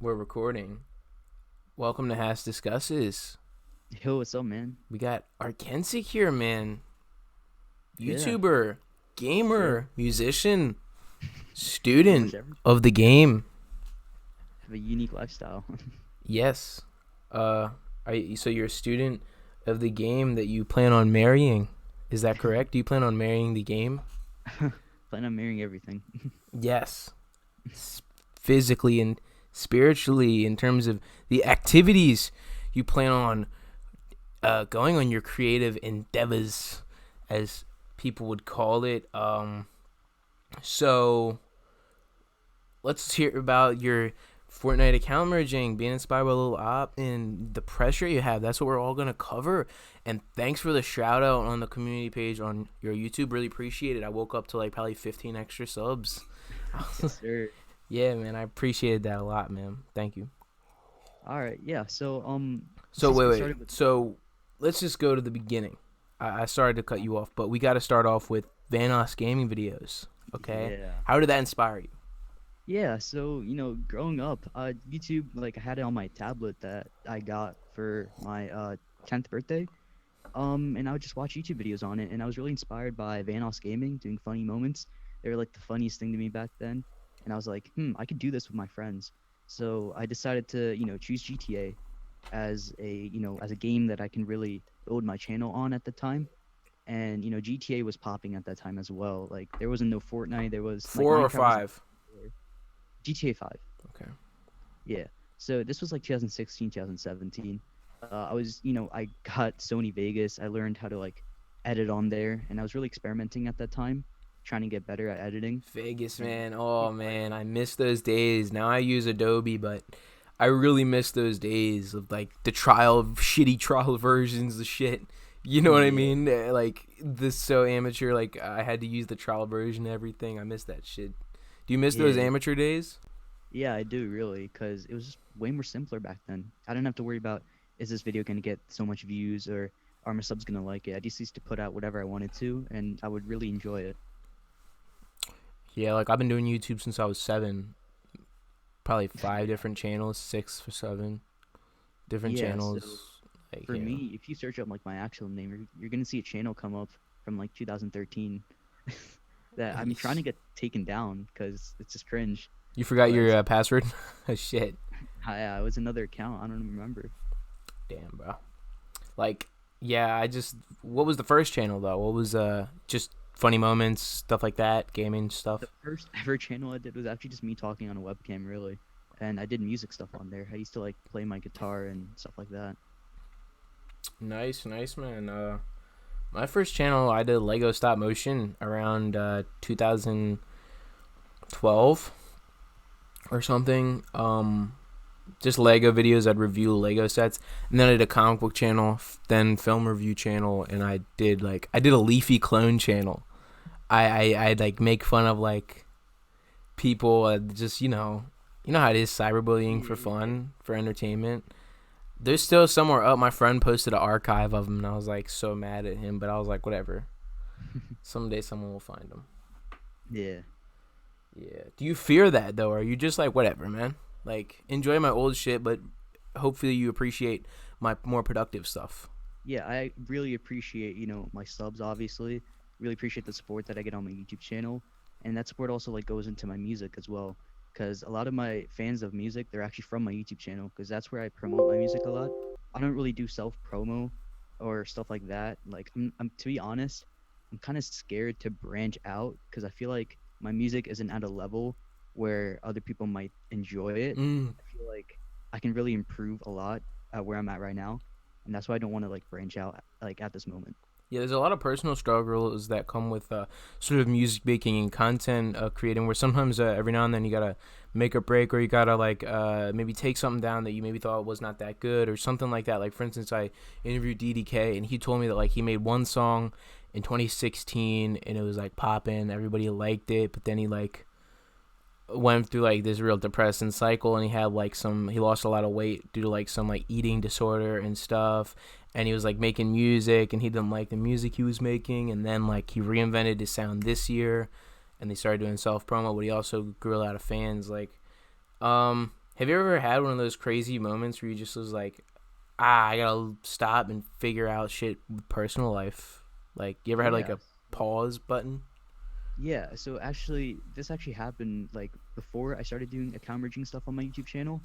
We're recording. Welcome to HASSDISCUSSES. Yo, what's up, man? We got Arkensik here, man. Yeah, YouTuber, yeah. gamer, musician, Pretty much student every of the game. have a unique lifestyle. Yes. Uh, so you're a student of the game that you plan on marrying. Is that correct? Do you plan on marrying the game? Plan on marrying everything. Yes. Physically and spiritually, in terms of the activities you plan on going on your creative endeavors, as people would call it. So let's hear about your Fortnite account merging, being inspired by a little op, and the pressure you have. That's what we're all gonna cover. And thanks for the shout out on the community page on your YouTube. Really appreciate it. I woke up to like probably 15 extra subs. Yes, sir. Yeah, man, I appreciated that a lot, man. Thank you. All right, yeah. Let's So just wait, get wait. started with. So let's just go to the beginning. I started to cut you off, but we got to start off with Vanos gaming videos. Okay, Yeah, how did that inspire you? yeah. Growing up, YouTube, like I had it on my tablet that I got for my 10th birthday. And I would just watch YouTube videos on it, and I was really inspired by Vanos Gaming doing funny moments. They were like the funniest thing to me back then, and I was like, I could do this with my friends. So I decided to, choose GTA as a game that I can really build my channel on at the time. And GTA was popping at that time as well. Like there wasn't no Fortnite, there was like Four or Minecraft was five? GTA 5. Okay. Yeah. So this was like 2016, 2017. I got Sony Vegas. I learned how to like edit on there, and I was really experimenting at that time, trying to get better at editing. Vegas, And man. GTA Oh 5. man, I miss those days. Now I use Adobe, but I really miss those days of like the shitty trial versions of shit. You know what I Yeah. mean? Like this so amateur. Like I had to use the trial version and everything. I miss that shit. Do you miss those Yeah. amateur days? Yeah, I do really, because it was just way more simpler back then. I didn't have to worry about, is this video gonna get so much views, or are my subs gonna like it. I just used to put out whatever I wanted to, and I would really enjoy it. Yeah, like I've been doing YouTube since I was 7. Probably 5 different channels, 6 or 7 different Yeah. So channels. Like for me, if you search up like my actual name, you're gonna see a channel come up from like 2013 that I'm trying to get taken down because it's just cringe. You forgot But your password? Shit. I was another account. I don't remember. Damn, bro. Like, yeah, what was the first channel though? What was just funny moments, stuff like that, gaming The stuff? first ever channel I did was actually just me talking on a webcam, really. And I did music stuff on there. I used to like play my guitar and stuff like that. Nice, nice, man. My first channel, I did Lego stop motion around 2012 or something. Just Lego videos. I'd review Lego sets, and then I did a comic book channel, then film review channel, and I did a Leafy clone channel. I'd like make fun of like people, just you know how it is, cyberbullying for Yeah. fun, for entertainment. There's still somewhere up. My friend posted an archive of them, and I was like so mad at him, but I was like, whatever. Someday someone will find them. Yeah. Yeah. Do you fear that though? Or are you just like whatever, man? Like enjoy my old shit, but hopefully you appreciate my more productive stuff. Yeah, I really appreciate, my subs, obviously. Really appreciate the support that I get on my YouTube channel. And that support also like goes into my music as well. Because a lot of my fans of music, they're actually from my YouTube channel, because that's where I promote my music a lot. I don't really do self promo or stuff like that. Like, I'm to be honest, I'm kind of scared to branch out because I feel like my music isn't at a level where other people might enjoy it. Mm. I feel like I can really improve a lot at where I'm at right now, and that's why I don't want to like branch out like at this moment. Yeah, there's a lot of personal struggles that come with sort of music making and content creating, where sometimes every now and then you gotta make a break, or you gotta like maybe take something down that you maybe thought was not that good or something like that. Like for instance, I interviewed DDK, and he told me that like he made one song in 2016 and it was like popping, everybody liked it, but then he like went through like this real depressing cycle, and he lost a lot of weight due to like some like eating disorder and stuff, and he was like making music and he didn't like the music he was making, and then like he reinvented his sound this year and they started doing self promo, but he also grew a lot of fans. Like Have you ever had one of those crazy moments where you just was like, ah, I gotta stop and figure out shit with personal life? Like, you ever had like Yeah. a pause button? Yeah, so actually, this actually happened like before I started doing account merging stuff on my YouTube channel.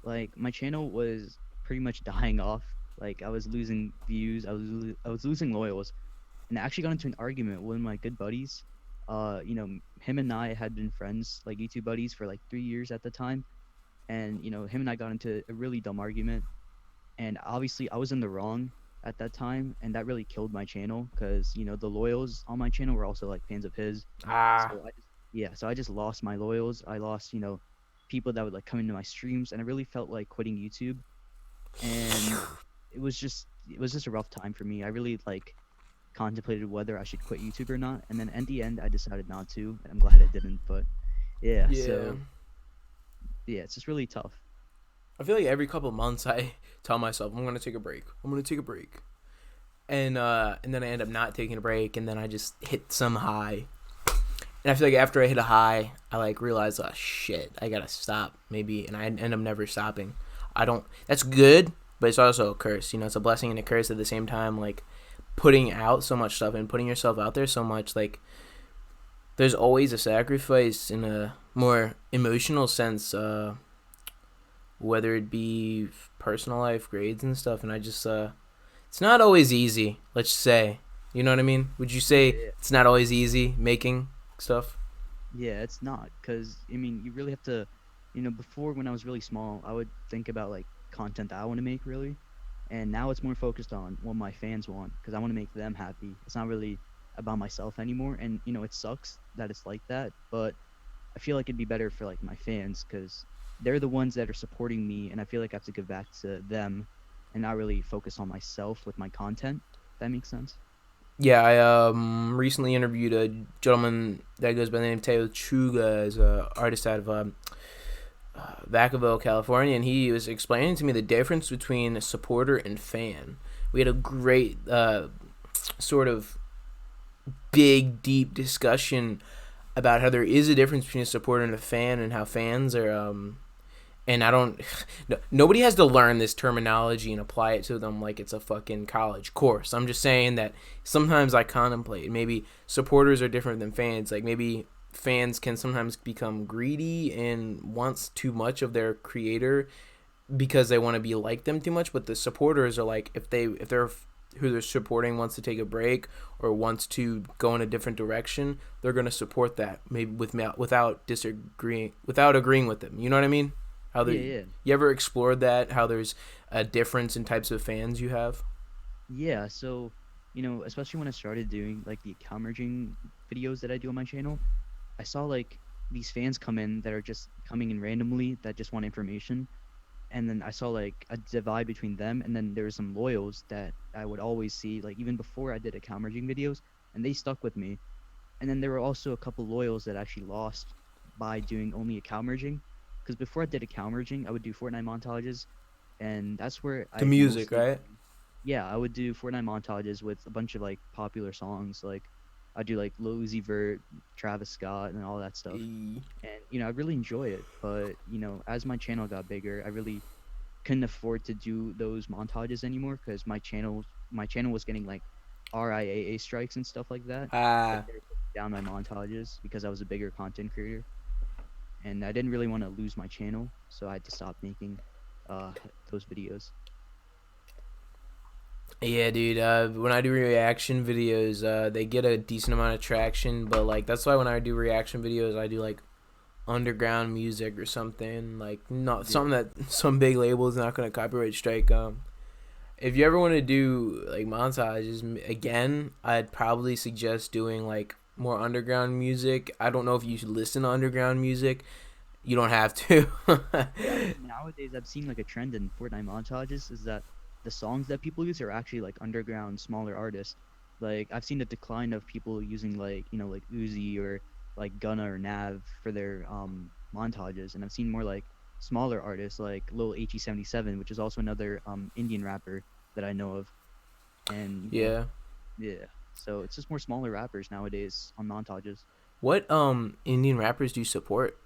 Like my channel was pretty much dying off. Like I was losing views, I was losing loyals, and I actually got into an argument with one of my good buddies. Him and I had been friends, like YouTube buddies, for like 3 years at the time, and him and I got into a really dumb argument, and obviously I was in the wrong at that time, and that really killed my channel because the loyals on my channel were also like fans of his. Ah, So I just lost my loyals. I lost people that would like come into my streams, and I really felt like quitting YouTube. And it was just a rough time for me. I really like contemplated whether I should quit YouTube or not, and then at the end I decided not to, and I'm glad I didn't. But yeah, yeah. so yeah, it's just really tough. I feel like every couple of months I tell myself I'm gonna take a break. I'm gonna take a break, and then I end up not taking a break, and then I just hit some high. And I feel like after I hit a high, I like realize, oh shit, I gotta stop maybe, and I end up never stopping. I don't. That's good, but it's also a curse. It's a blessing and a curse at the same time. Like putting out so much stuff and putting yourself out there so much, like there's always a sacrifice in a more emotional sense, whether it be personal life, grades and stuff. And I just, it's not always easy. Let's say, you know what I mean? Would you say Yeah, it's not always easy making stuff? yeah, it's not because I mean you really have to, before when I was really small, I would think about like content that I want to make really, and now it's more focused on what my fans want because I want to make them happy. It's not really about myself anymore, and it sucks that it's like that, but I feel like it'd be better for like my fans because they're the ones that are supporting me, and I feel like I have to give back to them and not really focus on myself with my content. That makes sense. Yeah, I recently interviewed a gentleman that goes by the name of Teo Chuga, as a artist out of Vacaville, California, and he was explaining to me the difference between a supporter and fan. We had a great sort of big, deep discussion about how there is a difference between a supporter and a fan, and how fans are and I don't no, nobody has to learn this terminology and apply it to them like it's a fucking college course. I'm just saying that sometimes I contemplate maybe supporters are different than fans. Like maybe fans can sometimes become greedy and wants too much of their creator because they want to be like them too much, but the supporters are like, if they're who they're supporting wants to take a break or wants to go in a different direction, they're going to support that maybe without disagreeing, without agreeing with them. You know what I mean? How Yeah, they yeah. You ever explored that? How there's a difference in types of fans you have? Yeah, so, especially when I started doing like the account merging videos that I do on my channel, I saw like these fans come in that are just coming in randomly that just want information. And then I saw like a divide between them, and then there were some loyals that I would always see, like even before I did account merging videos, and they stuck with me. And then there were also a couple loyals that actually lost by doing only account merging. Because before I did account merging, I would do Fortnite montages, and that's where The I'd music, mostly right? yeah, I would do Fortnite montages with a bunch of like popular songs. Like I do like Lil Uzi Vert, Travis Scott, and all that stuff. E- And I really enjoy it. But as my channel got bigger, I really couldn't afford to do those montages anymore because my channel was getting like RIAA strikes and stuff like that. Like Ah, they're taking down my montages because I was a bigger content creator, and I didn't really want to lose my channel, so I had to stop making uh those videos. yeah, dude. When I do reaction videos, they get a decent amount of traction, but like that's why when I do reaction videos, I do like underground music or something, like not Yeah. something that some big label is not gonna copyright strike. If you ever want to do like montages again, I'd probably suggest doing like more underground music. I don't know if you should listen to underground music. You don't have to. Yeah, nowadays I've seen like a trend in Fortnite montages is that the songs that people use are actually like underground smaller artists. Like I've seen a decline of people using like like Uzi or like Gunna or Nav for their montages, and I've seen more like smaller artists like Lil HE77, which is also another Indian rapper that I know of, and Yeah. yeah, so it's just more smaller rappers nowadays on montages. What Indian rappers do you support?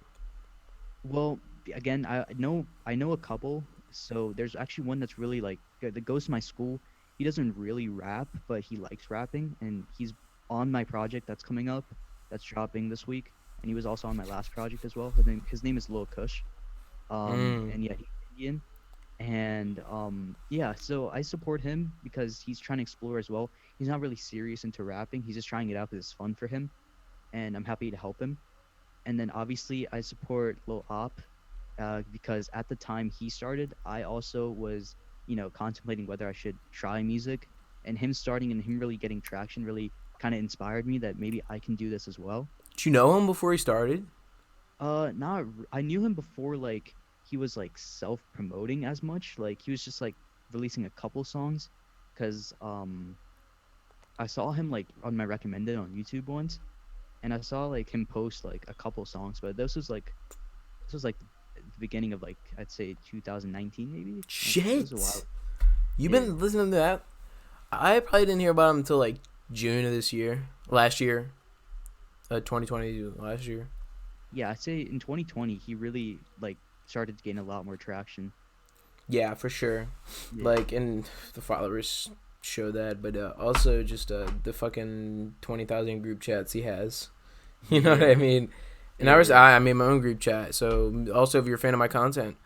Well, again, I know a couple. So there's actually one that's really like that goes to my school. He doesn't really rap, but he likes rapping, and he's on my project that's coming up, that's dropping this week. And he was also on my last project as well. His name is Lil Kush. Mm. And yeah, he's Indian. And yeah, so I support him because he's trying to explore as well. He's not really serious into rapping. He's just trying it out because it's fun for him, and I'm happy to help him. And then obviously I support Lil Op, because at the time he started, I also was, contemplating whether I should try music, and him starting and him really getting traction really kind of inspired me that maybe I can do this as well. Did you know him before he started? I knew him before, like he was like self-promoting as much, like he was just like releasing a couple songs, because I saw him like on my recommended on YouTube once, and I saw like him post like a couple songs, but this was like the beginning of like I'd say 2019 maybe. Like it was a while. Shit. You've Yeah. been listening to that? I probably didn't hear about him until like June of this year. Last year. 2020 last year. Yeah, I'd say in 2020 he really like started to gain a lot more traction. Yeah, for sure. Yeah. Like, and the followers show that, but also just the fucking 20,000 group chats he has. You know what Yeah. I mean? And Yeah, yeah. I made my own group chat. So also, if you're a fan of my content,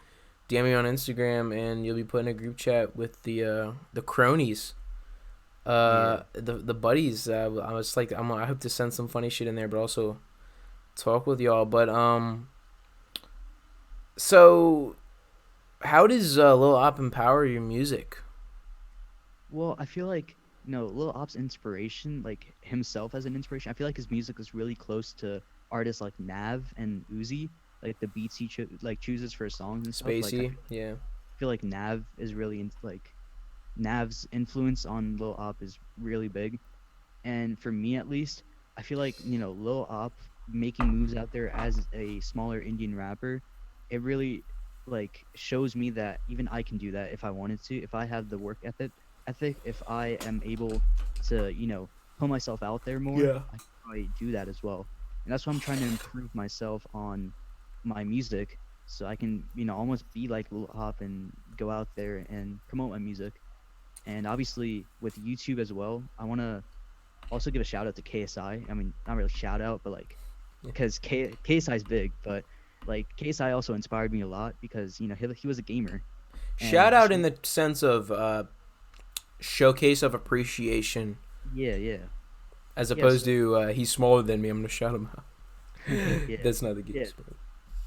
DM me on Instagram, and you'll be put in a group chat with the cronies, Yeah. the buddies. I was like, I hope to send some funny shit in there, but also talk with y'all. But so how does Lil Op empower your music? Well, I feel like Lil Op's inspiration, like himself as an inspiration, I feel like his music is really close to artists like Nav and Uzi, like the beats he chooses for his songs and stuff. Like Spacey, yeah. feel like Nav is really like Nav's influence on Lil Op is really big. And for me at least, I feel like, Lil Op making moves out there as a smaller Indian rapper, it really like shows me that even I can do that if I wanted to, if I have the work ethic, if I am able to, put myself out there more, Yeah. I can probably do that as well. And that's why I'm trying to improve myself on my music so I can, almost be like Lil Op and go out there and promote my music. And obviously with YouTube as well, I want to also give a shout out to KSI. I mean, not really shout out, but like because KSI is big, but like KSI also inspired me a lot because he was a gamer, and Shout out in the sense of showcase of appreciation, yeah, yeah, as yeah. opposed to he's smaller than me, I'm gonna shout him out. Yeah, That's not the yeah. case.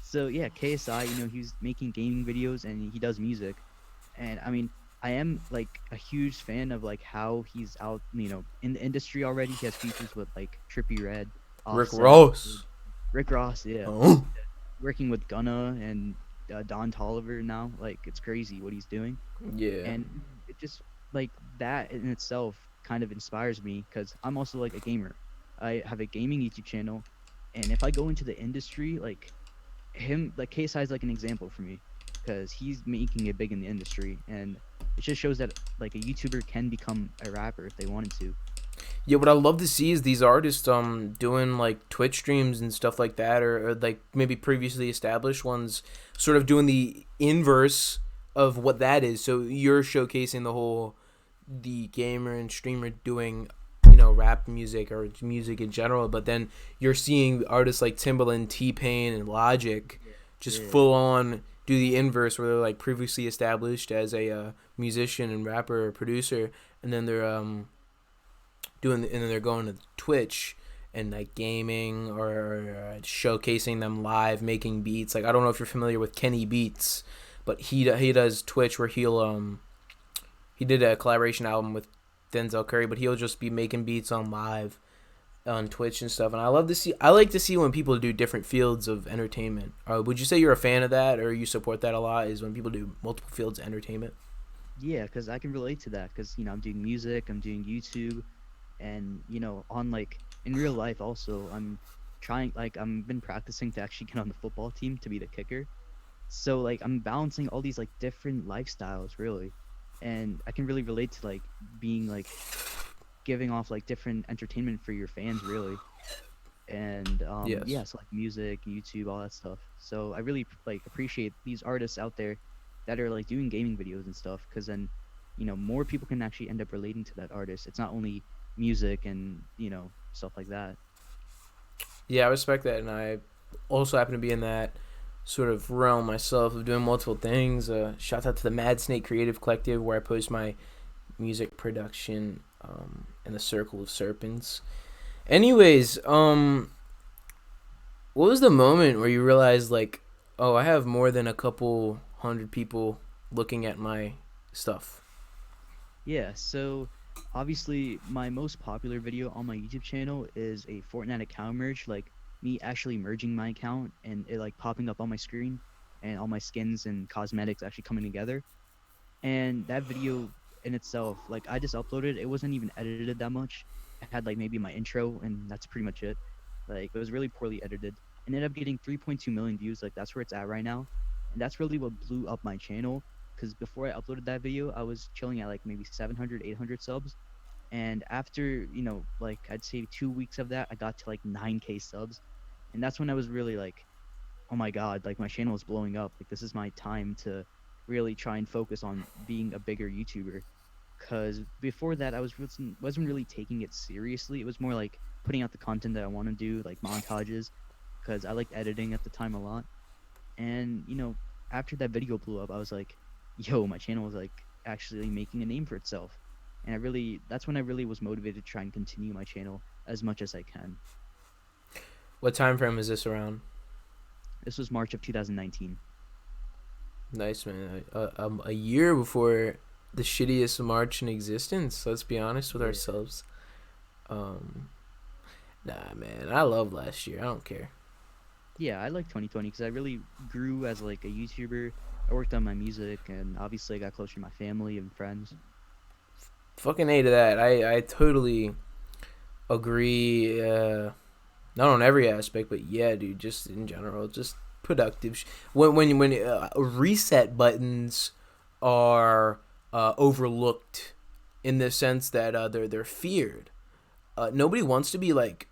So yeah, KSI, he's making gaming videos and he does music, and I mean, I am like a huge fan of like how he's out, in the industry already. He has features with like Trippie Redd, Rick Offset, Ross. Rick Ross, yeah, Oh. working with Gunna and Don Tolliver now. Like it's crazy what he's doing, Yeah. and it just like that in itself kind of inspires me because I'm also like a gamer. I have a gaming YouTube channel, and if I go into the industry, like him, like KSI is like an example for me because he's making it big in the industry, and it just shows that like a YouTuber can become a rapper if they wanted to. Yeah, what I love to see is these artists doing like Twitch streams and stuff like that, or like maybe previously established ones, sort of doing the inverse of what that is. So you're showcasing the gamer and streamer doing, rap music or music in general, but then you're seeing artists like Timbaland, T-Pain, and Logic Yeah. just Yeah. full on do the inverse, where they're like previously established as a musician and rapper or producer, and then they're and then they're going to Twitch and like gaming or showcasing them live making beats. Like, I don't know if you're familiar with Kenny Beats, but he does Twitch where he did a collaboration album with Denzel Curry, but he'll just be making beats on live on Twitch and stuff. And I like to see when people do different fields of entertainment. Would you say you're a fan of that, or you support that a lot? Is when people do multiple fields of entertainment? Yeah, because I can relate to that because I'm doing music, I'm doing YouTube, and on like in real life also I'm trying, like I'm been practicing to actually get on the football team to be the kicker. So like I'm balancing all these like different lifestyles really, and I can really relate to like being like giving off like different entertainment for your fans really. and Yes. yeah, so like music, YouTube, all that stuff. So I really like appreciate these artists out there that are like doing gaming videos and stuff, because then more people can actually end up relating to that artist. It's not only music and stuff like that. Yeah, I respect that, and I also happen to be in that sort of realm myself of doing multiple things. Shout out to the Mad Snake Creative Collective, where I post my music production in the Circle of Serpents. Anyways, what was the moment where you realized, like, oh, I have more than a couple hundred people looking at my stuff? Yeah, so obviously my most popular video on my YouTube channel is a Fortnite account merge, like me actually merging my account and it like popping up on my screen and all my skins and cosmetics actually coming together. And that video in itself, like I just uploaded, it wasn't even edited that much. It had like maybe my intro and that's pretty much it. Like it was really poorly edited. And ended up getting 3.2 million views. Like that's where it's at right now. And that's really what blew up my channel. Because before I uploaded that video, I was chilling at like maybe 700, 800 subs. And after, like I'd say 2 weeks of that, I got to like 9K subs. And that's when I was really like, oh my God, like my channel is blowing up. Like this is my time to really try and focus on being a bigger YouTuber. Because before that, I wasn't really taking it seriously. It was more like putting out the content that I want to do, like montages, because I liked editing at the time a lot. And after that video blew up, I was like, yo, my channel was like actually making a name for itself. And that's when I really was motivated to try and continue my channel as much as I can. What time frame is this around? This was March of 2019. Nice, man. A year before the shittiest March in existence. Let's be honest with Yeah. ourselves. Um, Nah, man. I love last year. I don't care. Yeah, I like 2020 because I really grew as like a YouTuber. I worked on my music, and obviously I got closer to my family and friends. Fucking A to that. I totally agree. Not on every aspect, but yeah, dude. Just in general, just productive. When reset buttons are overlooked in the sense that they're feared. Nobody wants to be like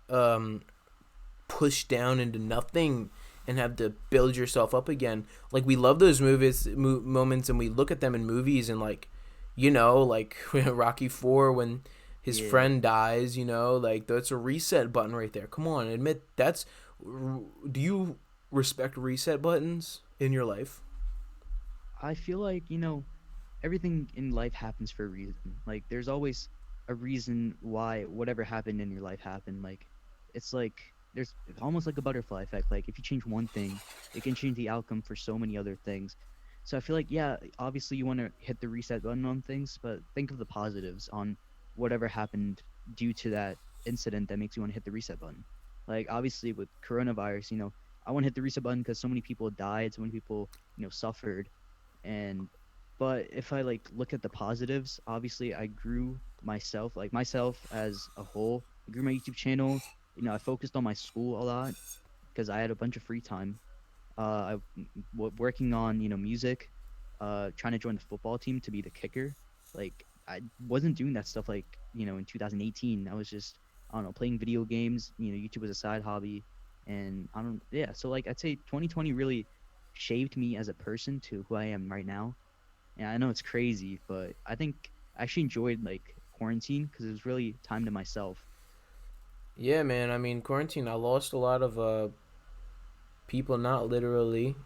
pushed down into nothing and have to build yourself up again. Like we love those moments, and we look at them in movies, and like, like Rocky 4 when his Yeah, friend dies. Like that's a reset button right there. Come on, admit that's. Do you respect reset buttons in your life? I feel like everything in life happens for a reason. Like there's always a reason why whatever happened in your life happened. Like it's like there's almost like a butterfly effect. Like if you change one thing, it can change the outcome for so many other things. So I feel like yeah, obviously you want to hit the reset button on things, but think of the positives on whatever happened due to that incident that makes you want to hit the reset button. Like obviously with coronavirus, I want to hit the reset button because so many people died, so many people, suffered, and but if I like look at the positives, obviously I grew myself as a whole. I grew my YouTube channel. I focused on my school a lot because I had a bunch of free time. Working on music, trying to join the football team to be the kicker. Like I wasn't doing that stuff like in 2018. I was just, I don't know, playing video games. YouTube was a side hobby, and I don't, yeah. So like I'd say 2020 really shaped me as a person to who I am right now. And I know it's crazy, but I think I actually enjoyed like quarantine because it was really time to myself. Yeah, man. I mean, quarantine. I lost a lot of people, not literally.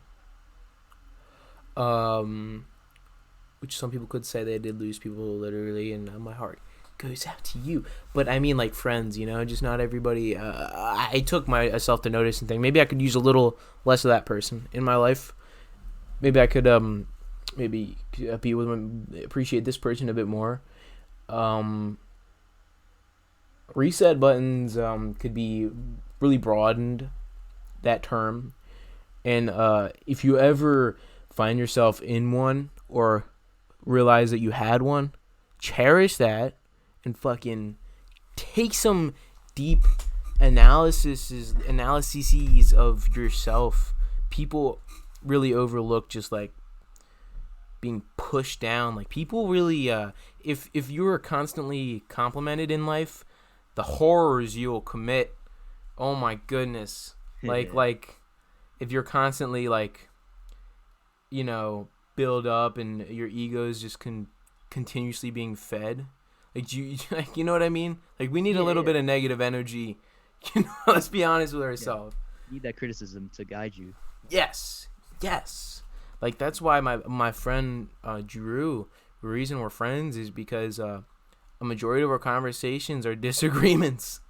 Um, which some people could say they did lose people literally, and my heart goes out to you. But I mean, like friends, just not everybody. I took myself to notice and think maybe I could use a little less of that person in my life. Maybe I could maybe be with them, appreciate this person a bit more. Um, Reset buttons could be really broadened, that term, and if you ever find yourself in one or realize that you had one, cherish that and fucking take some deep analyses of yourself. People really overlook just like being pushed down. Like people really if you are constantly complimented in life, the horrors you'll commit Oh my goodness. Like if you're constantly like, you know, build up and your ego is just continuously being fed. Like you like you know what I mean? Like we need a Yeah, little yeah, bit of negative energy. You know, let's be honest with yeah. ourselves. Need that criticism to guide you. Yes. Yes. Like that's why my friend Drew, the reason we're friends is because a majority of our conversations are disagreements.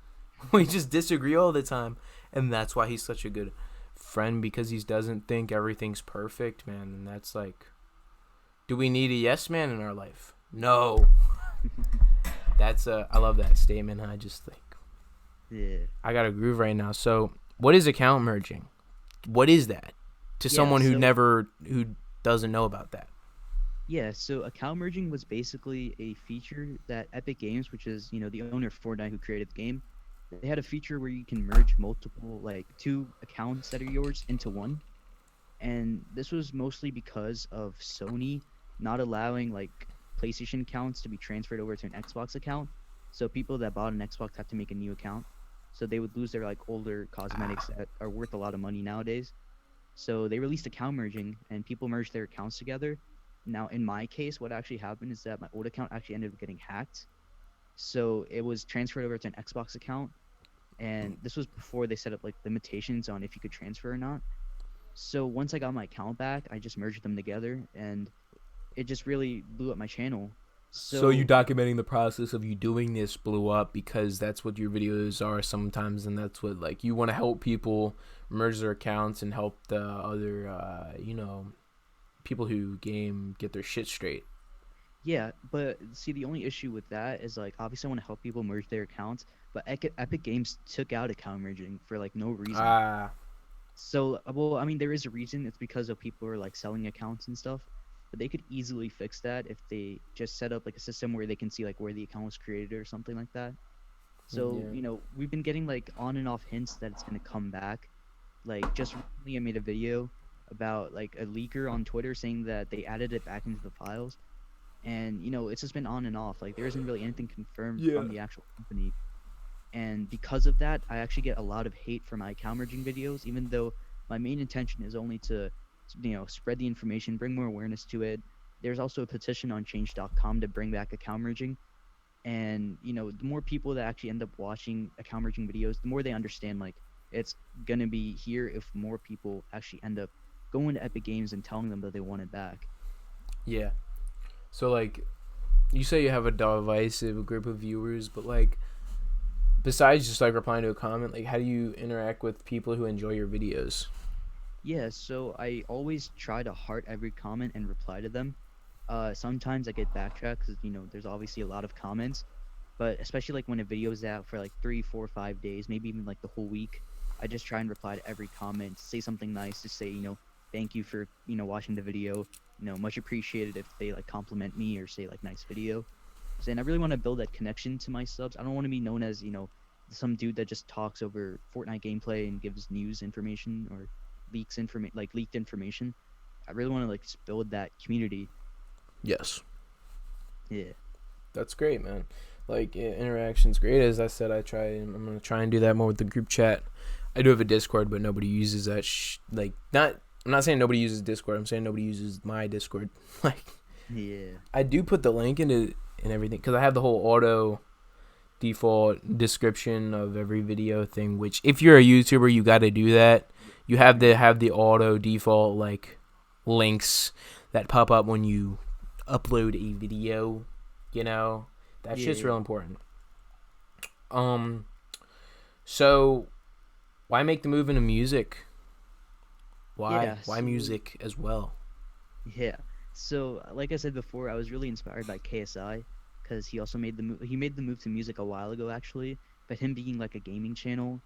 We just disagree all the time, and that's why he's such a good friend because he doesn't think everything's perfect, man. And that's like, do we need a yes man in our life? No. That's I love that statement. I just think Yeah. I got a groove right now. So, what is account merging? What is that to Yeah, someone so who doesn't know about that? yeah, so account merging was basically a feature that Epic Games, which is, the owner of Fortnite who created the game, they had a feature where you can merge multiple, like two accounts that are yours into one. And this was mostly because of Sony not allowing like PlayStation accounts to be transferred over to an Xbox account. So people that bought an Xbox have to make a new account. So they would lose their like older cosmetics that are worth a lot of money nowadays. So they released account merging and people merged their accounts together. Now in my case, what actually happened is that my old account actually ended up getting hacked. So it was transferred over to an Xbox account, and this was before they set up like limitations on if you could transfer or not. So once I got my account back, I just merged them together, and it just really blew up my channel. So you So documenting the process of you doing this blew up because that's what your videos are sometimes, and that's what like you want to help people merge their accounts and help the other, people who game get their shit straight. yeah, but see, the only issue with that is like obviously I want to help people merge their accounts, but Epic Games took out account merging for like no reason. Ah, So, well, I mean, there is a reason. It's because of people who are like selling accounts and stuff. But they could easily fix that if they just set up like a system where they can see like where the account was created or something like that. So, yeah. we've been getting like on and off hints that it's gonna come back. Like just recently, I made a video about like a leaker on Twitter saying that they added it back into the files, and it's just been on and off. Like there isn't really anything confirmed Yeah. from the actual company, and because of that, I actually get a lot of hate for my account merging videos, even though my main intention is only to, spread the information, bring more awareness to it. There's also a petition on change.com to bring back account merging, and the more people that actually end up watching account merging videos, the more they understand like it's gonna be here if more people actually end up going to Epic Games and telling them that they want it back. Yeah. So like, you say you have a divisive group of viewers, but like, besides just like replying to a comment, like how do you interact with people who enjoy your videos? Yeah, so I always try to heart every comment and reply to them. Sometimes I get backtracked because there's obviously a lot of comments, but especially like when a video is out for like 3, 4, 5 days, maybe even like the whole week, I just try and reply to every comment, say something nice, to say thank you for watching the video, much appreciated if they like compliment me or say like nice video. So, and I really want to build that connection to my subs. I don't want to be known as some dude that just talks over Fortnite gameplay and gives news information or leaked information. I really want to like just build that community. Yes. Yeah. That's great, man. Like interaction's great. As I said, I'm gonna try and do that more with the group chat. I do have a Discord, but nobody uses that. Not. I'm not saying nobody uses Discord. I'm saying nobody uses my Discord. Like, Yeah. I do put the link into and everything because I have the whole auto default description of every video thing. Which, if you're a YouTuber, you got to do that. You have to have the auto default like links that pop up when you upload a video. That's Yeah. just Yeah. real important. So why make the move into music? Yeah. Why So music as well? yeah. So like I said before, I was really inspired by KSI because he also made the move. He made the move to music a while ago actually, but him being like a gaming channel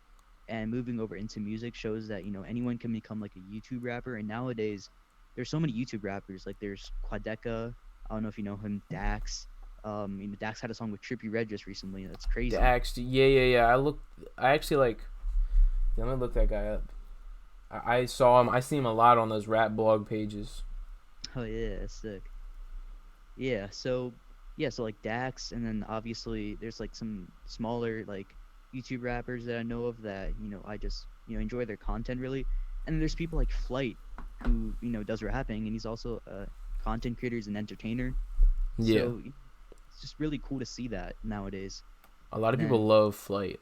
and moving over into music shows that anyone can become like a YouTube rapper. And nowadays, there's so many YouTube rappers. Like there's Quadeca. I don't know if you know him. Dax. Dax had a song with Trippie Redd just recently. That's The crazy. Axe, yeah. I actually like. Let me look that guy up. I saw him. I see him a lot on those rap blog pages. Oh yeah, that's sick. Yeah. So like Dax, and then obviously there's like some smaller like YouTube rappers that I know of that I just enjoy their content really. And then there's people like Flight who does rapping, and he's also a content creator, he's an entertainer. Yeah. So it's just really cool to see that nowadays. A lot of And people then love Flight.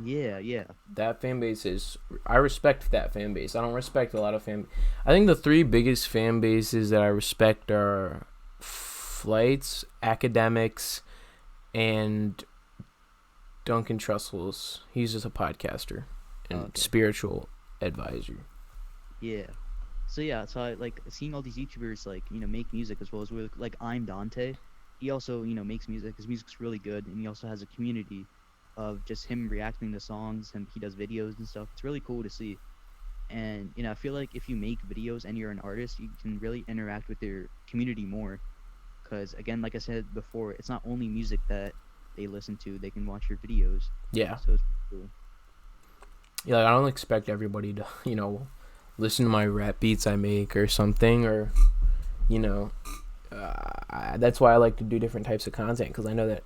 yeah, yeah, That fan base is. I respect that fan base. I don't respect a lot of fan. I think the three biggest fan bases that I respect are Flights, Academics, and Duncan Trussell's. He's just a podcaster and okay, spiritual advisor. yeah. So yeah, so I like seeing all these YouTubers like make music as well as like I'm Dante. He also makes music. His music's really good, and he also has a community of just him reacting to songs, and he does videos and stuff. It's really cool to see. And I feel like if you make videos and you're an artist, you can really interact with your community more. Because again, like I said before, it's not only music that they listen to; they can watch your videos. Yeah. So it's cool. Yeah, like I don't expect everybody to, listen to my rap beats I make or something, or, you know, that's why I like to do different types of content, because I know that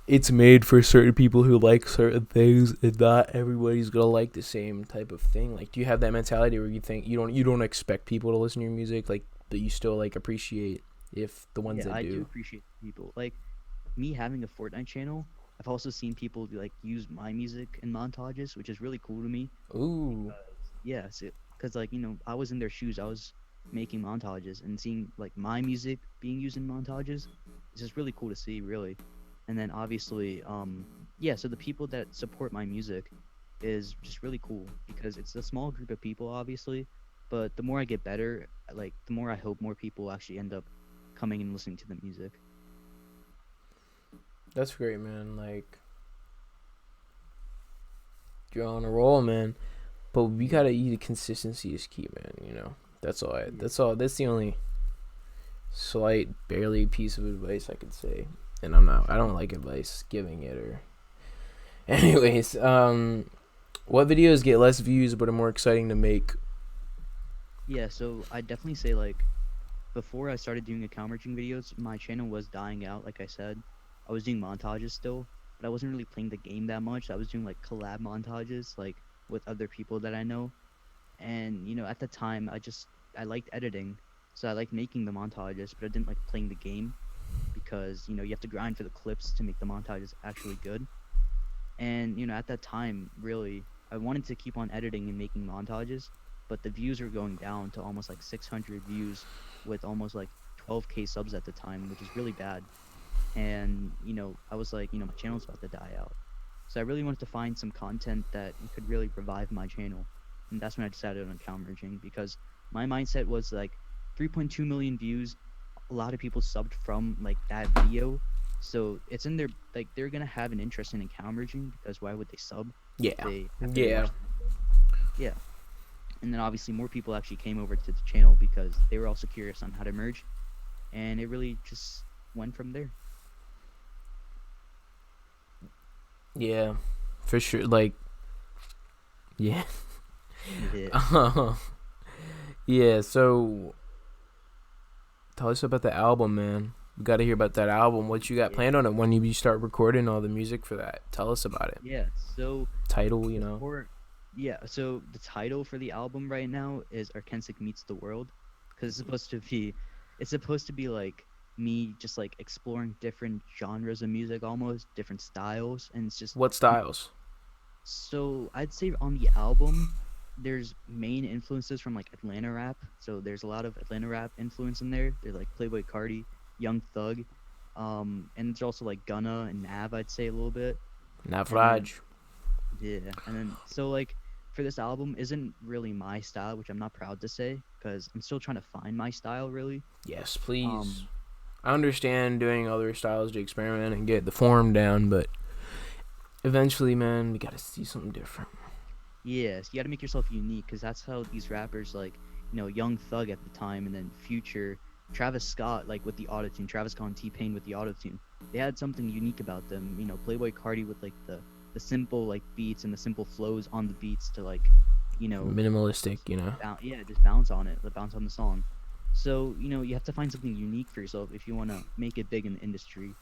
it's made for certain people who like certain things, and not everybody's gonna like the same type of thing. Like, do you have that mentality where you think you don't expect people to listen to your music, like, that you still like appreciate if the ones Yeah, that I do do? appreciate people like me having a Fortnite channel. I've also seen people like use my music in montages, which is really cool to me. Ooh, Yeah, because like I was in their shoes. I was making montages and seeing like my music being used in montages. It's just really cool to see, really. And then obviously, yeah. So the people that support my music is just really cool because it's a small group of people, obviously. But the more I get better, like the more I hope more people actually end up coming and listening to the music. that's great, man. Like, you're on a roll, man. But we Yeah, gotta eat. Consistency is key, man. That's all. yeah, That's all. That's the only slight, barely piece of advice I could say. And I'm not. I don't like advice giving it or. Anyways, what videos get less views but are more exciting to make? yeah. So I definitely say like before I started doing account merging videos, my channel was dying out. Like I said, I was doing montages still, but I wasn't really playing the game that much. I was doing like collab montages, like with other people that I know. And at the time, I liked editing, so I liked making the montages, but I didn't like playing the game because you have to grind for the clips to make the montages actually good. And at that time, really, I wanted to keep on editing and making montages, but the views were going down to almost like 600 views with almost like 12K subs at the time, which is really bad. And I was like, my channel's about to die out. So I really wanted to find some content that could really revive my channel. And that's when I decided on account merging because my mindset was like 3.2 million views. A lot of people subbed from like that video. So it's in their like they're gonna have an interest in account merging because why would they sub if Yeah, they after they yeah, watch the video? Yeah. And then obviously more people actually came over to the channel because they were also curious on how to merge, and it really just went from there. yeah, for sure. Like, yeah, Yeah. yeah. So tell us about the album, man. We got to hear about that album. What you got Yeah. planned on it when you start recording all the music for that? Tell us about it. Yeah. So Title. before, yeah. So the title for the album right now is Arkensik Meets the World, because it's supposed to be like me just like exploring different genres of music, almost different styles, and it's just What styles? so I'd say on the album, there's main influences from like Atlanta rap. So there's a lot of Atlanta rap influence in there. There's like Playboy Cardi, Young Thug, and there's also like Gunna and Nav. I'd say a little bit, and then Navraj. yeah, and then so like for this album isn't really my style, which I'm not proud to say because I'm still trying to find my style really. Yes, please. Um, I understand doing other styles to experiment and get the form down, but eventually, man, we gotta see something different. yes, you got to make yourself unique because that's how these rappers like Young Thug at the time, and then Future, Travis Scott like with the autotune, Travis Scott and T-Pain with the autotune. They had something unique about them. Playboy Cardi with like the simple like beats and the simple flows on the beats to like you know Minimalistic. yeah, just bounce on it, bounce on the song. So you have to find something unique for yourself if you want to make it big in the industry.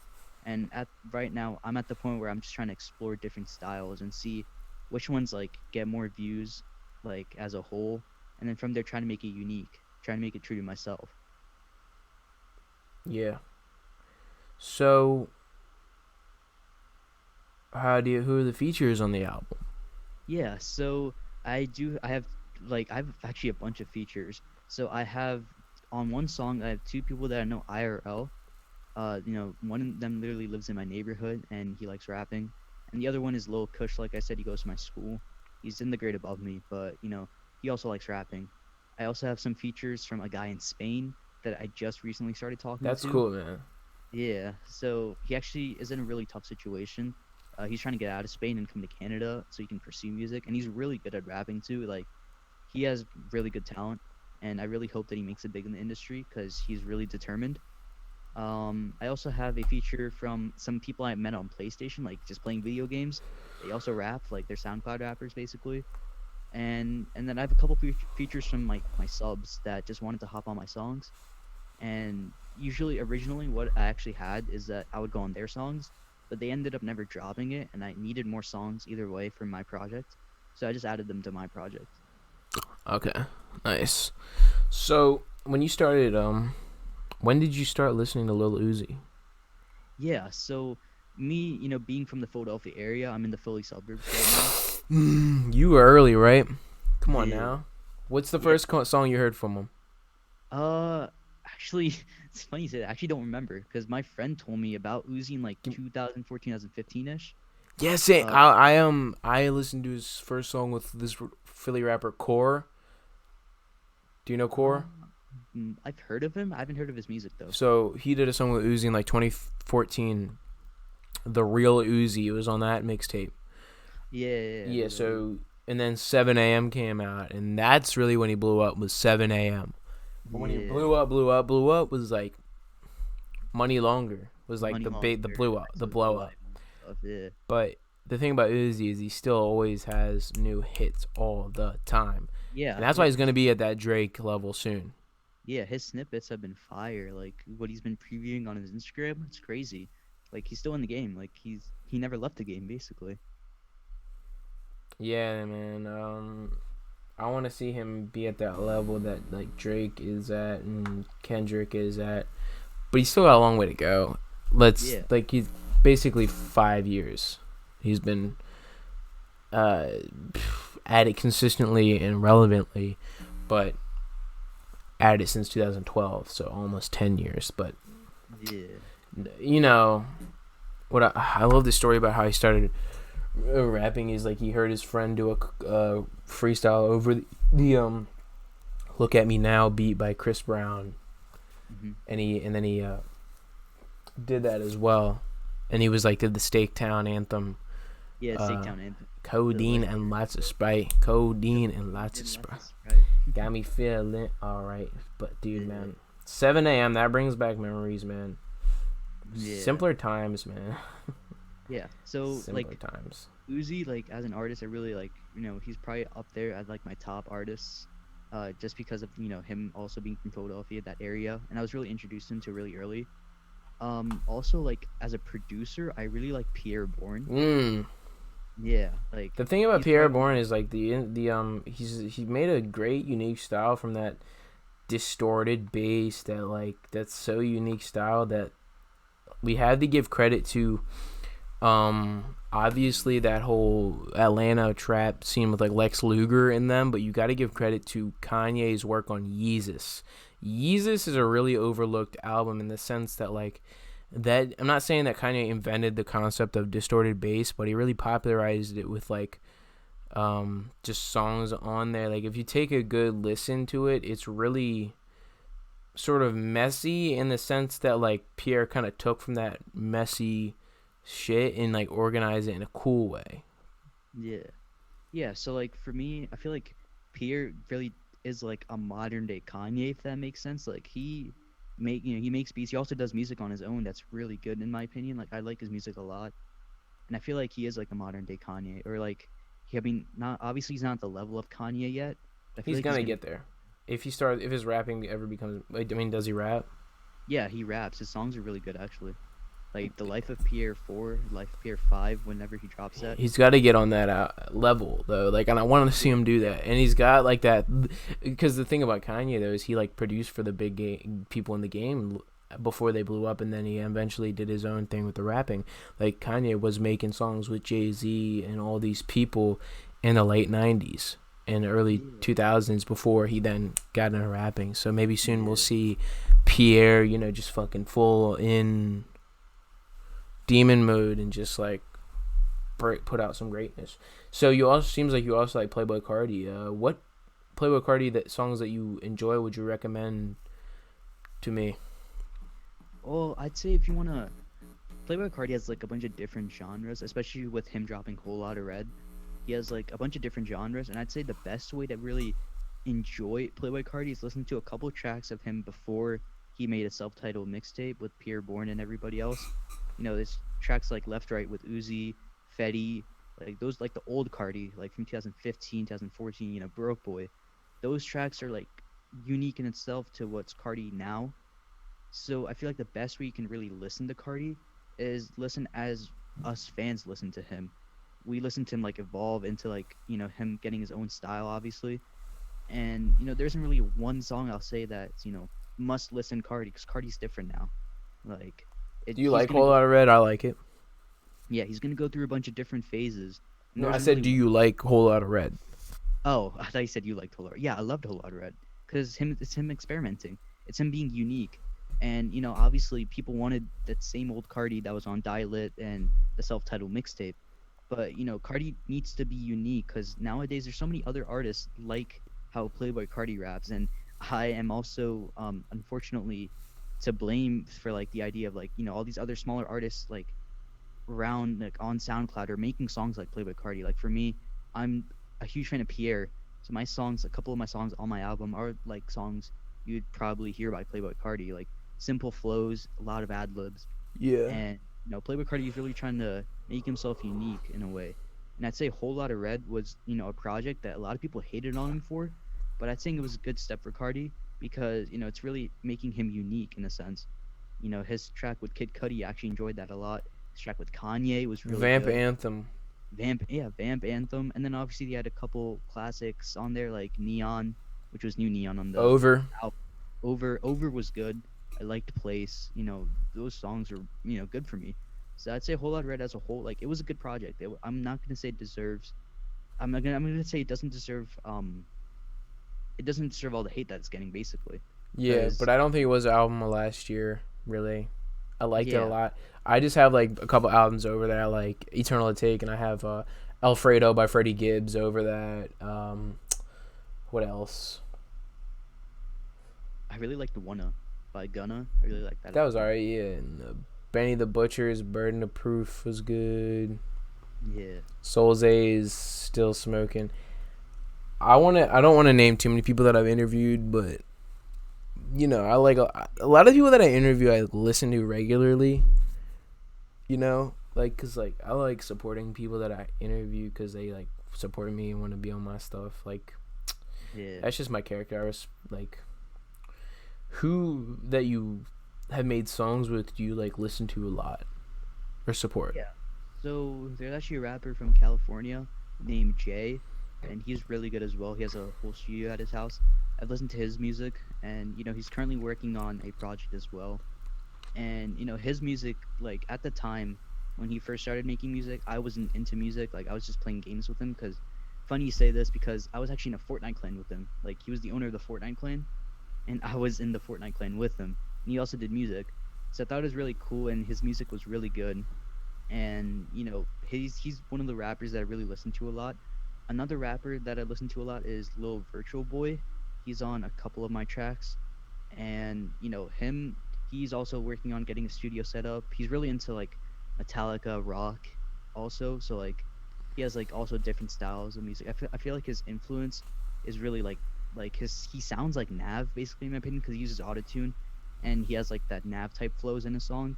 And at right now, I'm at the point where I'm just trying to explore different styles and see which ones like get more views, like as a whole, and then from there trying to make it unique, trying to make it true to myself. Yeah. So, who are the features on the album? Yeah, so I have I have actually a bunch of features. So I have on one song I have two people that I know IRL. One of them literally lives in my neighborhood and he likes rapping. And the other one is Lil Kush, like I said, he goes to my school. He's in the grade above me, but he also likes rapping. I also have some features from a guy in Spain that I just recently started talking That's to. cool, man. Yeah, so he actually is in a really tough situation. He's trying to get out of Spain and come to Canada so he can pursue music, and he's really good at rapping too. Like, he has really good talent, and I really hope that he makes it big in the industry because he's really determined. I also have a feature from some people I met on PlayStation, like just playing video games. They also rap, like they're SoundCloud rappers basically. And then I have a couple features from my subs that just wanted to hop on my songs. And usually, originally, what I actually had is that I would go on their songs, but they ended up never dropping it, and I needed more songs either way for my project, so I just added them to my project. Okay, nice. So, when did you start listening to Lil Uzi? Yeah, so me, being from the Philadelphia area, I'm in the Philly suburbs right now. You were early, right? Come on Yeah, now. What's the yeah. first song you heard from him? Uh, actually, it's funny you say that. I actually don't remember because my friend told me about Uzi in like 2014, 2015-ish. Yes, Uh, I listened to his first song with this Philly rapper Core. Do you know uh, Core? I've heard of him. I haven't heard of his music though. So he did a song with Uzi in like 2014. The Real Uzi. It was on that mixtape. Yeah, yeah, yeah, Yeah. the real Uzi. So and then 7 a.m. came out, and that's really when he blew up. Was 7 a.m. But when he Yeah, blew up was like Money Longer. Was like Money the Longer, blew up, the Excellent for blow up. Life and stuff. Yeah, But the thing about Uzi is he still always has new hits all the time, and yeah, that's why he's gonna be at that Drake level soon. yeah. His snippets have been fire. Like what he's been previewing on his Instagram, it's crazy. Like he's still in the game. Like he never left the game basically. Yeah, man. I want to see him be at that level that like Drake is at and Kendrick is at, but he's still got a long way to go. Yeah, He's basically 5 years. He's been uh at it consistently and relevantly, but at it since 2012, so almost 10 years. But yeah, you know what? I love this story about how he started rapping. Is like he heard his friend do a freestyle over the "Look at Me Now" beat by Chris Brown, hmm and then he did that as well, and he was like did the Steaktown anthem, yeah. uh, Takedown anthem, the codeine and legendary. lots of Sprite, codeine and lots of And lots Sprite, of Sprite. got me feeling alright. But dude, Yeah, man, 7 a.m. that brings back memories, man. yeah, Simpler times, man. yeah. So Simpler like times. Uzi, like as an artist, I really like. He's probably up there as like my top artists. Just because of him also being from Philadelphia, that area, and I was really introduced to him to really early. Also like as a producer, I really like Pierre Bourne. Mm. Yeah, like The thing about he's Pierre probably Bourne is like he made a great unique style from that distorted bass that's so unique style that we had to give credit to obviously that whole Atlanta trap scene with like Lex Luger in them, but you got to give credit to Kanye's work on Yeezus. Yeezus is a really overlooked album in the sense that like that I'm not saying that Kanye invented the concept of distorted bass, but he really popularized it with like just songs on there. Like if you take a good listen to it, it's really sort of messy in the sense that like Pierre kind of took from that messy shit and like organized it in a cool way. yeah, yeah. So like for me, I feel like Pierre really is like a modern day Kanye, if that makes sense. Like he makes beats. He also does music on his own that's really good in my opinion. Like I like his music a lot, and I feel like he is like a modern day Kanye, or like I mean, not obviously he's not at the level of Kanye yet. But I feel He's like he's gonna gonna. get there. If his rapping ever becomes, I mean, does he rap? Yeah, he raps. His songs are really good actually. like the Life of Pierre 4, Life of Pierre 5, whenever he drops that. He's got to get on that level though. Like, and I want to see him do that. And he's got like that, because the thing about Kanye though is he like produced for the big people in the game before they blew up, and then he eventually did his own thing with the rapping. Like Kanye was making songs with Jay-Z and all these people in the late 90s and early 2000s before he then got into rapping. So maybe soon we'll see Pierre, just fucking full in demon mode and just like put out some greatness. So you also seems like you also like Playboi Carti. What Playboi Carti that songs that you enjoy would you recommend to me? Well, I'd say if you wanna, Playboi Carti has like a bunch of different genres, especially with him dropping Whole Lotta Red. He has like a bunch of different genres, and I'd say the best way to really enjoy Playboi Carti is listen to a couple tracks of him before he made a self-titled mixtape with Pierre Bourne and everybody else. There's tracks like Left Right with Uzi, Fetty, like those, like the old Carti, like from 2015, 2014, Broke Boy. Those tracks are like unique in itself to what's Carti now. So I feel like the best way you can really listen to Carti is listen as us fans listen to him. We listen to him like evolve into like, him getting his own style, obviously. And, there isn't really one song I'll say that's, must listen Carti, because Carti's different now. Like, Do you like Whole Lotta Red? I like it. Yeah, he's gonna go through a bunch of different phases. No, I said, do you like Whole Lotta Red? Oh, I thought you said you liked Whole Lotta Red. Yeah, I loved Whole Lotta Red because it's him experimenting. It's him being unique, and obviously people wanted that same old Carti that was on Die Lit and the self-titled mixtape, but Carti needs to be unique because nowadays there's so many other artists like how Playboi Carti raps, and I am also unfortunately to blame for like the idea of like all these other smaller artists like around like on SoundCloud are making songs like Playboi Carti. Like for me, I'm a huge fan of Pierre, so my songs, a couple of my songs on my album are like songs you'd probably hear by Playboi Carti, like simple flows, a lot of ad libs. Yeah. And Playboi Carti is really trying to make himself unique in a way. And I'd say Whole Lotta Red was a project that a lot of people hated on him for, but I'd say it was a good step for Carti because it's really making him unique in a sense. His track with Kid Cudi, I actually enjoyed that a lot. His track with Kanye was really Vamp good. Anthem. Vamp Anthem, and then obviously they had a couple classics on there like Neon, which was new Neon on the Over. Over was good. I liked Place. Those songs are good for me. So I'd say Whole Lotta Red as a whole, like it was a good project. I'm not gonna say it deserves. I'm gonna say it doesn't deserve. It doesn't deserve all the hate that it's getting, basically. Yeah, but I don't think it was an album of last year. Really, I liked it a Yeah. lot. I just have like a couple albums over that I like. Eternal Take, and I have Alfredo by Freddie Gibbs over that. What else? I really like the Wanna by Gunna. I really like that. That was alright. Yeah, and Benny the Butcher's Burden of Proof was good. Yeah. Soul's A is still smoking. I don't want to name too many people that I've interviewed, but I like a lot of people that I interview. I listen to regularly. Cause like I like supporting people that I interview because they like support me and want to be on my stuff. Like, Yeah. that's just my character. I was like, who that you have made songs with do you like listen to a lot or support? Yeah. So there's actually a rapper from California named Jay, and he's really good as well. He has a whole studio at his house. I've listened to his music, and he's currently working on a project as well. And his music, like at the time when he first started making music, I wasn't into music. Like I was just playing games with him. Because funny you say this, because I was actually in a Fortnite clan with him. Like he was the owner of the Fortnite clan, and I was in the Fortnite clan with him. And he also did music, so I thought it was really cool, and his music was really good. And he's one of the rappers that I really listen to a lot. Another rapper that I listen to a lot is Lil Virtual Boy. He's on a couple of my tracks, and him. He's also working on getting a studio set up. He's really into like Metallica rock, also. So like he has like also different styles of music. I feel like his influence is really like he sounds like Nav basically in my opinion because he uses autotune, and he has like that Nav type flows in his song.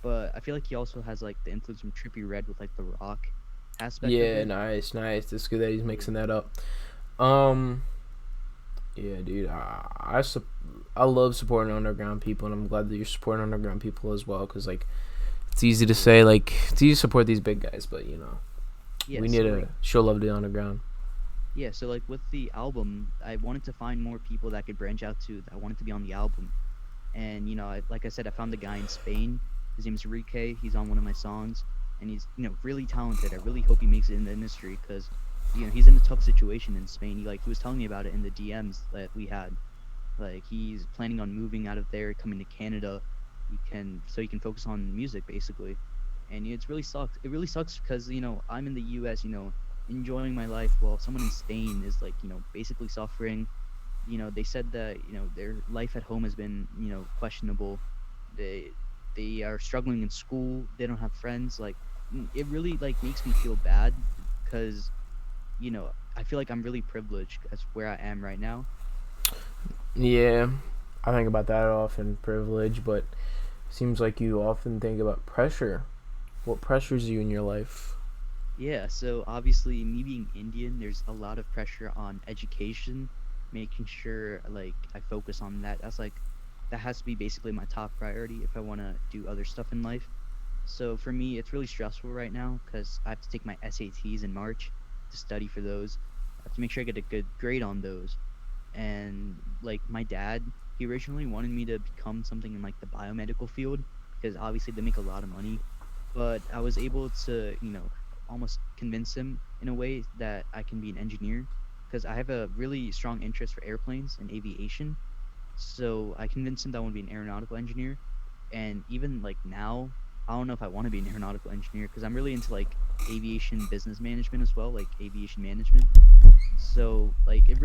But I feel like he also has like the influence from Trippie Redd with like the rock aspect of Yeah, it. nice. It's good that he's mixing that up. Um, yeah, dude. I love supporting underground people, and I'm glad that you're supporting underground people as well. Cause like It's easy to Yeah. say, like, it's easy to support these big guys, but Yeah. we need So to like show love to the underground. yeah, so like with the album, I wanted to find more people that I could branch out to that wanted to be on the album. And like I said, I found a guy in Spain. His name is Enrique. He's on one of my songs, and he's really talented. I really hope he makes it in the industry because he's in a tough situation in Spain. He was telling me about it in the DMs that we had. Like he's planning on moving out of there, coming to Canada. He can focus on music basically, and it's really sucks. It really sucks because I'm in the U.S. Enjoying my life while someone in Spain is like basically suffering. They said that their life at home has been questionable. They are struggling in school. They don't have friends. Like it really like makes me feel bad because I feel like I'm really privileged as where I am right now. Yeah, I think about that often, privilege, but seems like you often think about pressure. What pressures you in your life? Yeah, so obviously me being Indian, there's a lot of pressure on education, making sure like I focus on that. That has to be basically my top priority if I want to do other stuff in life. So for me, it's really stressful right now because I have to take my SATs in March to study for those. I have to make sure I get a good grade on those. And like my dad, he originally wanted me to become something in like the biomedical field because obviously they make a lot of money, but I was able to almost convince him in a way that I can be an engineer because I have a really strong interest for airplanes and aviation. So I convinced him that I want to be an aeronautical engineer. And even like now, I don't know if I want to be an aeronautical engineer because I'm really into like aviation business management as well, like aviation management. So like I'm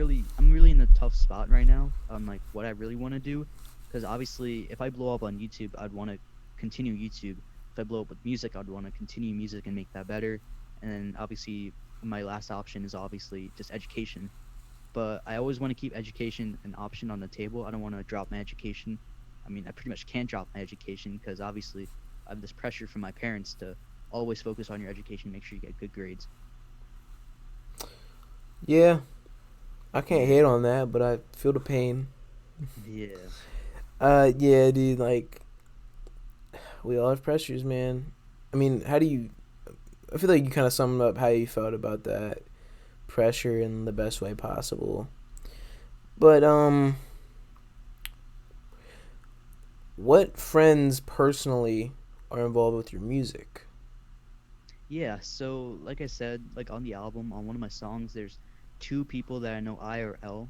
really in a tough spot right now on like what I really want to do because obviously if I blow up on YouTube, I'd want to continue YouTube. If I blow up with music, I'd want to continue music and make that better. And then obviously my last option is obviously just education. But I always want to keep education an option on the table. I don't want to drop my education. I mean, I pretty much can't drop my education because obviously I have this pressure from my parents to always focus on your education, make sure you get good grades. Yeah, I can't Yeah. hate on that, but I feel the pain. Yeah. Yeah, dude. Like we all have pressures, man. I mean, how do you? I feel like you kind of summed up how you felt about that pressure in the best way possible. But what friends personally are involved with your music? Yeah, so like I said, like on the album, on one of my songs, there's two people that I know IRL.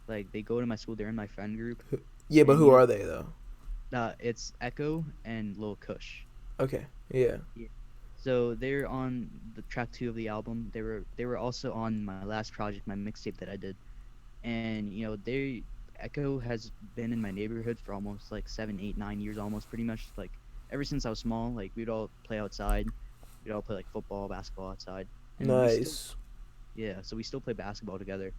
Like they go to my school, they're in my friend group, Yeah, but and who are they though? it's Echo and Lil Kush. Okay, yeah, Yeah. So they're on the track two of the album. They were also on my last project, my mixtape that I did. And they Echo has been in my neighborhood for almost like 7, 8, 9 years, almost pretty much like ever since I was small. Like we'd all play outside, we'd all play like football, basketball outside, and we still nice. yeah, so we still play basketball together.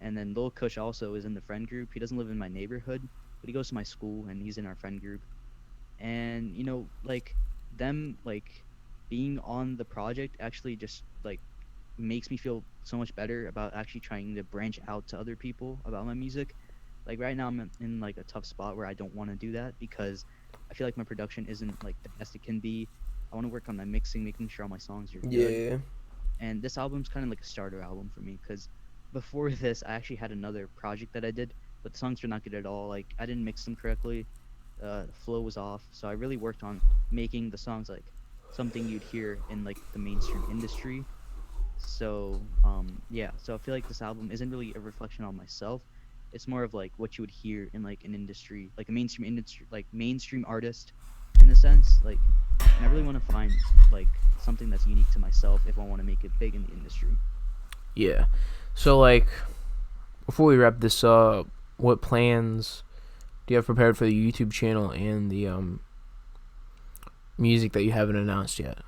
And then Lil Kush also is in the friend group. He doesn't live in my neighborhood, but he goes to my school and he's in our friend group. And like them like being on the project actually just like makes me feel so much better about actually trying to branch out to other people about my music. Like right now I'm in like a tough spot where I don't want to do that because I feel like my production isn't like the best it can be. I want to work on my mixing, making sure all my songs are good. Yeah, And this album's kind of like a starter album for me because before this I actually had another project that I did, but the songs were not good at all. Like I didn't mix them correctly, the flow was off. So I really worked on making the songs like something you'd hear in like the mainstream industry. So yeah, so I feel like this album isn't really a reflection on myself. It's more of like what you would hear in like an industry, like a mainstream industry, like mainstream artist in a sense. Like and I really want to find like something that's unique to myself if I want to make it big in the industry. yeah. So like, before we wrap this up, what plans do you have prepared for the YouTube channel and the music that you haven't announced yet?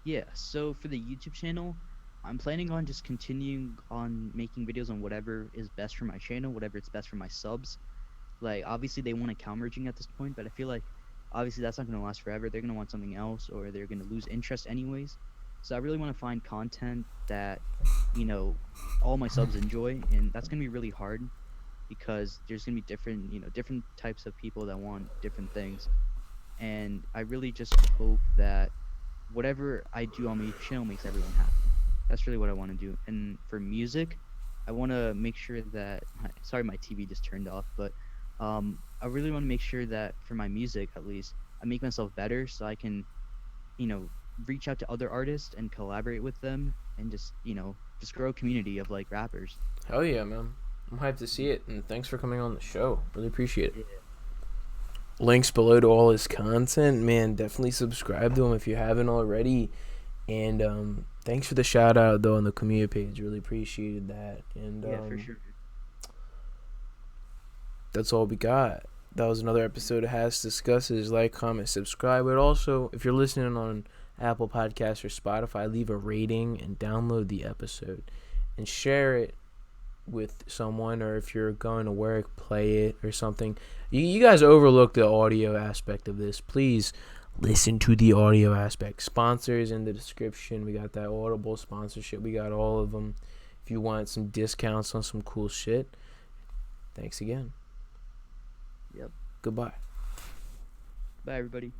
Yeah, so for the YouTube channel, I'm planning on just continuing on making videos on whatever is best for my channel, whatever it's best for my subs. Like obviously they want account merging at this point, but I feel like obviously that's not going to last forever. They're going to want something else or they're going to lose interest anyways. So I really want to find content that, you know, all my subs enjoy, and that's going to be really hard because there's going to be different, different types of people that want different things. and I really just hope that whatever I do on my channel makes everyone happy. That's really what I want to do. And for music, I want to make sure that sorry, my TV just turned off, but I really want to make sure that for my music, at least, I make myself better so I can, you know, reach out to other artists and collaborate with them and just, just grow a community of like rappers. Hell yeah, man. I'm hyped to see it, and thanks for coming on the show. Really appreciate it. Yeah. Links below to all his content, man. Definitely subscribe to him if you haven't already. And thanks for the shout out though on the community page. Really appreciated that. And Yeah, for sure. that's all we got. That was another episode of HASSDISCUSSES. Like, comment, subscribe. But also, if you're listening on Apple Podcasts or Spotify, leave a rating and download the episode and share it with someone. Or if you're going to work, play it or something. You guys overlook the audio aspect of this. Please listen to the audio aspect. Sponsors in the description. We got that Audible sponsorship. We got all of them. If you want some discounts on some cool shit. Thanks again. Yep. Goodbye. Bye, everybody.